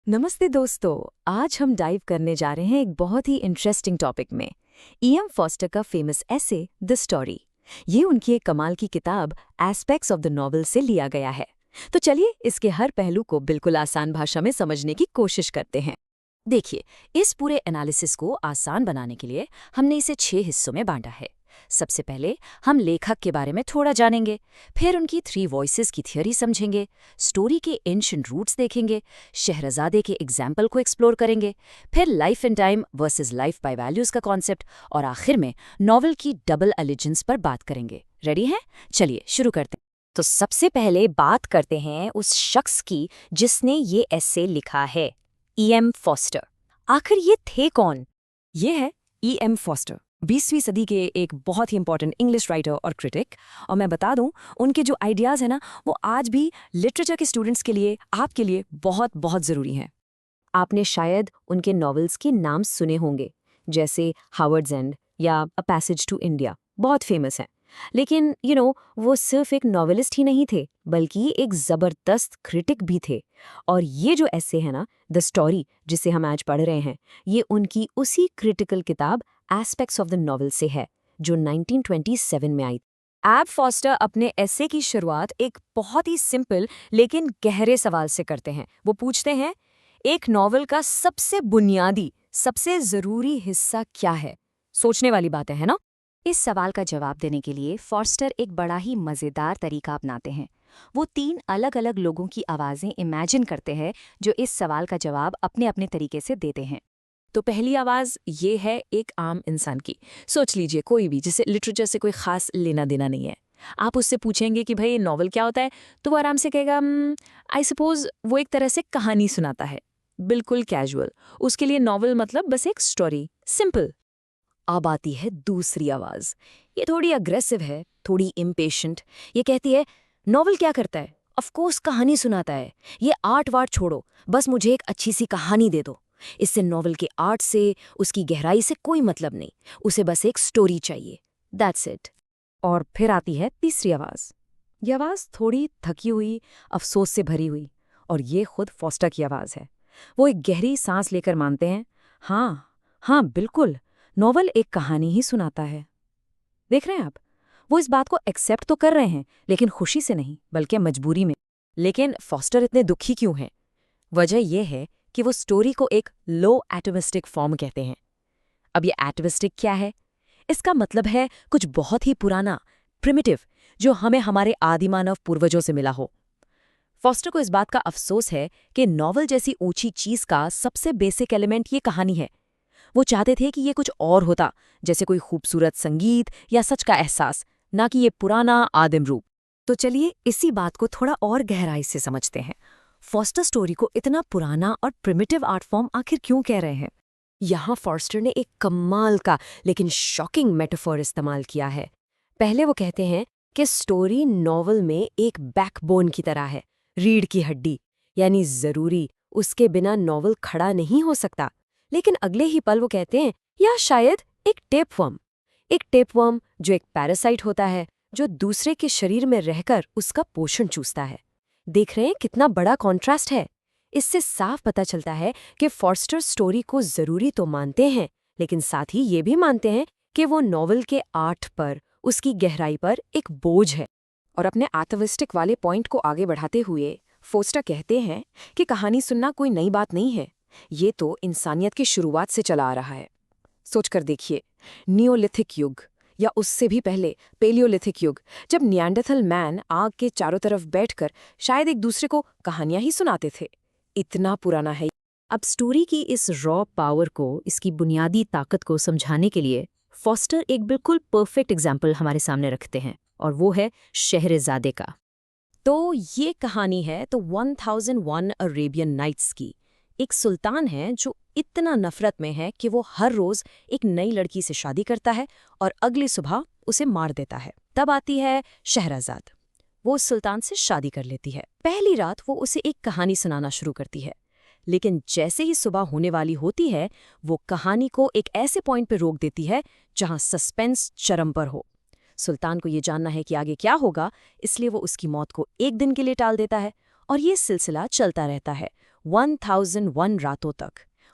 नमस्ते दोस्तों। आज हम डाइव करने जा रहे हैं एक बहुत ही इंटरेस्टिंग टॉपिक में। ईएम फॉस्टर का फेमस ऐसे द स्टोरी। ये उनकी एक कमाल की किताब एस्पेक्ट्स ऑफ द नॉवेल से लिया गया है। तो चलिए इसके हर पहलू को बिल्कुल आसान भाषा में समझने की कोशिश करते हैं। देखिए, इस पूरे एनालिसिस को आसान बनाने के लिए हमने इसे 6 हिस्सों में बांटा है। सबसे पहले हम लेखक के बारे में थोड़ा जानेंगे, फिर उनकी 3 वॉइसेस की थ्योरी समझेंगे, स्टोरी के एंशिएंट रूट्स देखेंगे, शहरजादे के एग्जाम्पल को एक्सप्लोर करेंगे, फिर life in time versus life by values का कॉन्सेप्ट, और आखिर में नॉवेल की डबल एलिजेंस पर बात करेंगे। रेडी हैं? चलिए शुरू करते हैं। तो सबसे पहले बात करते हैं उस शख्स की जिसने ये एसे लिखा है, ईएम फॉस्टर। आखिर ये थे कौन? ये है ईएम फॉस्टर, 20वीं सदी के एक बहुत ही इंपॉर्टेंट इंग्लिश राइटर और क्रिटिक। और मैं बता दूं, उनके जो आइडियाज़ हैं ना, वो आज भी लिटरेचर के स्टूडेंट्स के लिए, आपके लिए बहुत बहुत ज़रूरी हैं। आपने शायद उनके नॉवेल्स के नाम सुने होंगे, जैसे हावर्ड्स एंड या अ पैसेज टू इंडिया, बहुत फेमस हैं। लेकिन वो सिर्फ एक नॉवेलिस्ट ही नहीं थे, बल्कि एक ज़बरदस्त क्रिटिक भी थे। और ये जो ऐसे है ना, द स्टोरी, जिसे हम आज पढ़ रहे हैं, ये उनकी उसी क्रिटिकल किताब एस्पेक्ट्स ऑफ द नॉवेल से है, जो 1927 में आई। एब फॉस्टर अपने एसे की शुरुआत एक बहुत ही सिंपल लेकिन गहरे सवाल से करते हैं। वो पूछते हैं, एक नॉवेल का सबसे बुनियादी, सबसे ज़रूरी हिस्सा क्या है? सोचने वाली बातें हैं ना? इस सवाल का जवाब देने के लिए फॉस्टर एक बड़ा ही मज़ेदार तरीका अपनाते हैं। वो 3 अलग अलग लोगों की आवाज़ें इमेजिन करते हैं जो इस सवाल का जवाब अपने अपने तरीके से देते हैं। तो पहली आवाज़ ये है एक आम इंसान की। सोच लीजिए कोई भी जिसे लिटरेचर से कोई खास लेना देना नहीं है। आप उससे पूछेंगे कि भाई ये नॉवल क्या होता है, तो वो आराम से कहेगा, आई सपोज वो एक तरह से कहानी सुनाता है, बिल्कुल कैजुअल। उसके लिए नॉवल मतलब बस एक स्टोरी, सिंपल। अब आती है दूसरी आवाज़। ये थोड़ी अग्रेसिव है, थोड़ी इम्पेशेंट। ये कहती है, नॉवल क्या करता है? ऑफकोर्स कहानी सुनाता है। ये आर्ट वार्ट छोड़ो, बस मुझे एक अच्छी सी कहानी दे दो। इससे नॉवल के आर्ट से, उसकी गहराई से कोई मतलब नहीं, उसे बस एक स्टोरी चाहिए। That's it. और फिर आती है तीसरी आवाज़। ये आवाज़ थोड़ी थकी हुई, अफसोस से भरी हुई, और ये खुद फॉस्टर की आवाज़ है। वो एक गहरी सांस लेकर मानते हैं, हाँ हाँ बिल्कुल, नॉवल एक कहानी ही सुनाता है। देख रहे हैं आप, वो इस बात को एक्सेप्ट तो कर रहे हैं, लेकिन खुशी से नहीं, बल्कि मजबूरी में। लेकिन फॉस्टर इतने दुखी क्यों हैं? वजह यह है कि वो स्टोरी को एक लो एटमिस्टिक फॉर्म कहते हैं। अब ये एटमिस्टिक क्या है? इसका मतलब है कुछ बहुत ही पुराना, प्रिमिटिव, जो हमें हमारे आदिमानव पूर्वजों से मिला हो। फॉस्टर को इस बात का अफसोस है कि नॉवल जैसी ऊंची चीज का सबसे बेसिक एलिमेंट ये कहानी है। वो चाहते थे कि ये कुछ और होता, जैसे कोई खूबसूरत संगीत या सच का एहसास, ना कि ये पुराना आदिम रूप। तो चलिए इसी बात को थोड़ा और गहराई से समझते हैं। फॉस्टर स्टोरी को इतना पुराना और प्रिमिटिव आर्ट फॉर्म आखिर क्यों कह रहे हैं? यहाँ फॉस्टर ने एक कमाल का लेकिन शॉकिंग मेटाफोर इस्तेमाल किया है। पहले वो कहते हैं कि स्टोरी नॉवल में एक बैकबोन की तरह है, रीढ़ की हड्डी, यानी ज़रूरी उसके बिना नॉवल खड़ा नहीं हो सकता। लेकिन अगले ही पल वो कहते हैं, या शायद एक टेपवर्म जो एक पैरासाइट होता है, जो दूसरे के शरीर में रहकर उसका पोषण चूसता है। देख रहे हैं कितना बड़ा कॉन्ट्रास्ट है? इससे साफ पता चलता है कि फॉस्टर स्टोरी को ज़रूरी तो मानते हैं, लेकिन साथ ही ये भी मानते हैं कि वो नॉवल के आर्ट पर, उसकी गहराई पर एक बोझ है। और अपने एटविस्टिक वाले पॉइंट को आगे बढ़ाते हुए फॉस्टर कहते हैं कि कहानी सुनना कोई नई बात नहीं है, ये तो इंसानियत की शुरुआत से चला आ रहा है। सोचकर देखिए, नियोलिथिक युग या उससे भी पहले पेलियोलिथिक युग, जब निएंडरथल मैन आग के चारों तरफ बैठकर शायद एक दूसरे को कहानियां ही सुनाते थे। इतना पुराना है। अब स्टोरी की इस रॉ पावर को, इसकी बुनियादी ताकत को समझाने के लिए फॉस्टर एक बिल्कुल परफेक्ट एग्जाम्पल हमारे सामने रखते हैं, और वो है शहरजादे का। तो ये कहानी है तो 1001 अरेबियन नाइट्स की। एक सुल्तान है जो इतना नफरत में है कि वो हर रोज एक नई लड़की से शादी करता है और अगली सुबह उसे मार देता है। तब आती है शहरजाद। वो उस सुल्तान से शादी कर लेती है। पहली रात वो उसे एक कहानी सुनाना शुरू करती है, लेकिन जैसे ही सुबह होने वाली होती है, वो कहानी को एक ऐसे पॉइंट पर रोक देती है जहां सस्पेंस चरम पर हो। सुल्तान को ये जानना है कि आगे क्या होगा, इसलिए वो उसकी मौत को एक दिन के लिए टाल देता है, और ये सिलसिला चलता रहता है। 1001 रातों तक,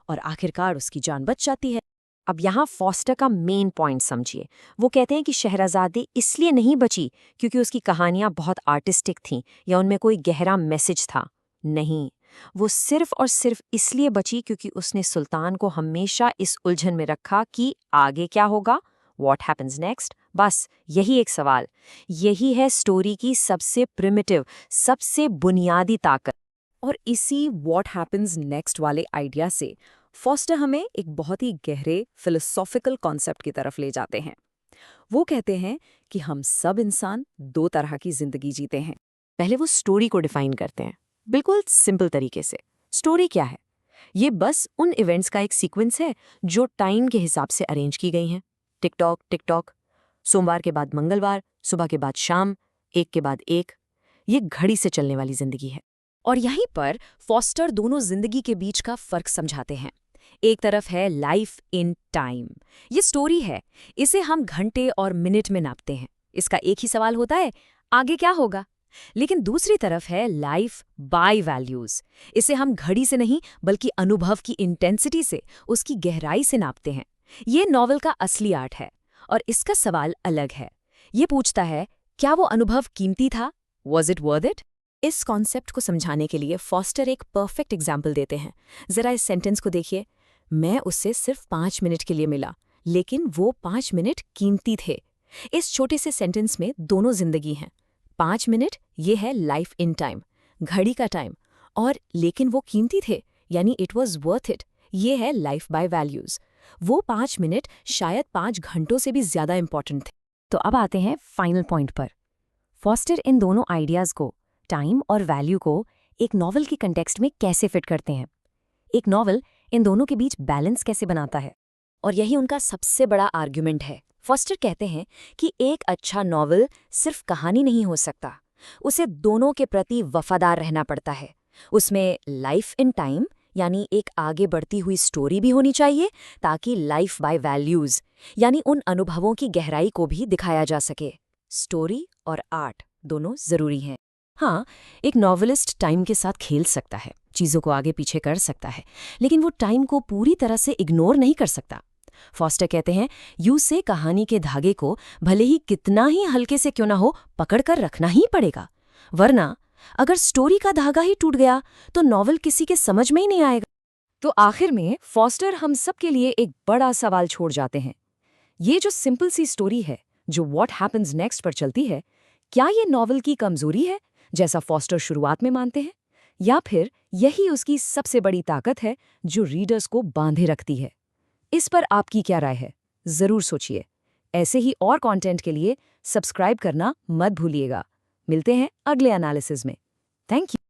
और आखिरकार उसकी जान बच जाती है। अब यहाँ फॉस्टर का मेन पॉइंट समझिए। वो कहते हैं कि शहरज़ादी इसलिए नहीं बची क्योंकि उसकी कहानियाँ बहुत आर्टिस्टिक थीं या उनमें कोई गहरा मैसेज था। नहीं, वो सिर्फ और सिर्फ इसलिए बची क्योंकि उसने सुल्तान को हमेशा इस उलझन में रखा कि आगे क्या होगा, व्हाट हैपन्स नेक्स्ट। बस यही एक सवाल। यही है स्टोरी की सबसे प्रिमिटिव, सबसे बुनियादी ताकत। और इसी व्हाट हैपन्स नेक्स्ट वाले आइडिया से फॉस्टर हमें एक बहुत ही गहरे फिलोसॉफिकल कॉन्सेप्ट की तरफ ले जाते हैं। वो कहते हैं कि हम सब इंसान दो तरह की जिंदगी जीते हैं। पहले वो स्टोरी को डिफाइन करते हैं, बिल्कुल सिंपल तरीके से। स्टोरी क्या है? ये बस उन इवेंट्स का एक सीक्वेंस है जो टाइम के हिसाब से अरेंज की गई हैं। टिक टॉक, सोमवार के बाद मंगलवार, सुबह के बाद शाम, एक के बाद एक। ये घड़ी से चलने वाली जिंदगी है। और यहीं पर फॉस्टर दोनों जिंदगी के बीच का फर्क समझाते हैं। एक तरफ है लाइफ इन टाइम। ये स्टोरी है, इसे हम घंटे और मिनट में नापते हैं। इसका एक ही सवाल होता है, आगे क्या होगा? लेकिन दूसरी तरफ है लाइफ बाय वैल्यूज। इसे हम घड़ी से नहीं बल्कि अनुभव की इंटेंसिटी से, उसकी गहराई से नापते हैं। ये नॉवल का असली आर्ट है और इसका सवाल अलग है। ये पूछता है, क्या वो अनुभव कीमती था? Was it worth it? इस कॉन्सेप्ट को समझाने के लिए फॉस्टर एक परफेक्ट एग्जाम्पल देते हैं। जरा इस सेंटेंस को देखिए। मैं उससे सिर्फ 5 मिनट के लिए मिला, लेकिन वो 5 मिनट कीमती थे। इस छोटे से सेंटेंस में दोनों जिंदगी हैं। 5 मिनट ये है लाइफ इन टाइम, घड़ी का टाइम, और लेकिन वो कीमती थे, यानी इट वॉज वर्थ इट, ये है लाइफ बाय वैल्यूज। वो 5 मिनट शायद 5 घंटों से भी ज्यादा इंपॉर्टेंट थे। तो अब आते हैं फाइनल पॉइंट पर। फॉस्टर इन दोनों आइडियाज को, टाइम और वैल्यू को, एक नॉवल के कंटेक्स्ट में कैसे फिट करते हैं। एक नॉवल इन दोनों के बीच बैलेंस कैसे बनाता है, और यही उनका सबसे बड़ा आर्ग्यूमेंट है। फॉस्टर कहते हैं कि एक अच्छा नॉवल सिर्फ कहानी नहीं हो सकता, उसे दोनों के प्रति वफादार रहना पड़ता है। उसमें लाइफ इन टाइम यानी एक आगे बढ़ती हुई स्टोरी भी होनी चाहिए, ताकि लाइफ बाय वैल्यूज यानी उन अनुभवों की गहराई को भी दिखाया जा सके। स्टोरी और आर्ट दोनों जरूरी हैं। हाँ, एक नॉवेलिस्ट टाइम के साथ खेल सकता है, चीज़ों को आगे पीछे कर सकता है, लेकिन वो टाइम को पूरी तरह से इग्नोर नहीं कर सकता। फॉस्टर कहते हैं, यूं से कहानी के धागे को भले ही कितना ही हल्के से क्यों ना हो पकड़कर रखना ही पड़ेगा, वरना अगर स्टोरी का धागा ही टूट गया तो नॉवल किसी के समझ में ही नहीं आएगा। तो आखिर में फॉस्टर हम सब के लिए एक बड़ा सवाल छोड़ जाते हैं। ये जो सिंपल सी स्टोरी है जो व्हाट हैपन्स नेक्स्ट पर चलती है, क्या ये नॉवल की कमजोरी है जैसा फॉस्टर शुरुआत में मानते हैं, या फिर यही उसकी सबसे बड़ी ताकत है जो रीडर्स को बांधे रखती है? इस पर आपकी क्या राय है? जरूर सोचिए। ऐसे ही और कंटेंट के लिए सब्सक्राइब करना मत भूलिएगा। मिलते हैं अगले एनालिसिस में। Thank you.